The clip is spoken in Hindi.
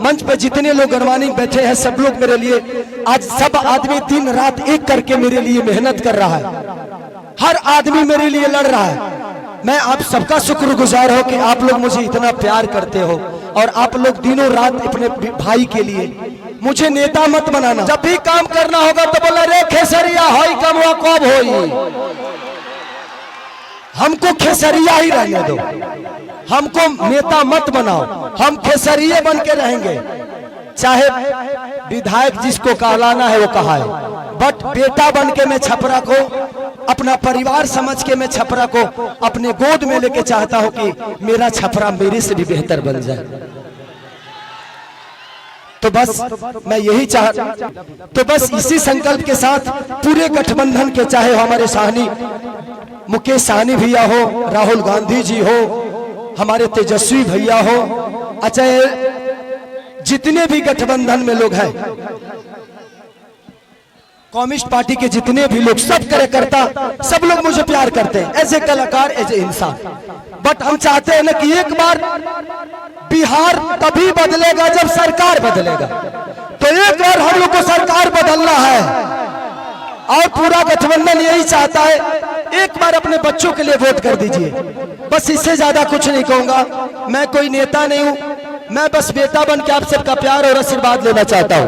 मंच पे जितने लोग गणमानी बैठे हैं सब लोग मेरे लिए, आज सब आदमी दिन रात एक करके मेरे लिए मेहनत कर रहा है, हर आदमी मेरे लिए लड़ रहा है। मैं आप सबका शुक्रगुजार हो कि आप लोग मुझे इतना प्यार करते हो और आप लोग दिनों रात अपने भाई के लिए। मुझे नेता मत बनाना, जब भी काम करना होगा तो बोला रे खेसरिया होई कमवा कब होई, हमको खेसरिया ही रहने दो, हमको नेता मत बनाओ, हम खेसरिये बन के रहेंगे। चाहे विधायक जिसको कहलाना है वो कहा है, बट बेटा बन के मैं छपरा को अपना परिवार समझ के मैं छपरा को अपने गोद में लेके चाहता हूं कि मेरा छपरा मेरे से भी बेहतर बन जाए। तो बस मैं यही तो बस इसी संकल्प के साथ पूरे गठबंधन के, चाहे हमारे साहनी मुकेश साहनी भैया हो, राहुल गांधी जी हो, हमारे तेजस्वी भैया हो, अजय, जितने भी गठबंधन में लोग हैं, कम्युनिस्ट पार्टी के जितने भी लोग, सब कार्यकर्ता, सब लोग मुझे प्यार करते हैं एज ए कलाकार, एज ए इंसान। बट हम चाहते हैं ना कि एक बार बिहार तभी बदलेगा जब सरकार बदलेगा। तो एक बार हम लोग को सरकार बदलना है और पूरा गठबंधन यही चाहता है, एक बार अपने बच्चों के लिए वोट कर दीजिए। बस इससे ज्यादा कुछ नहीं कहूंगा, मैं कोई नेता नहीं हूं, मैं बस बेटा बन के आप सबका प्यार और आशीर्वाद लेना चाहता हूं।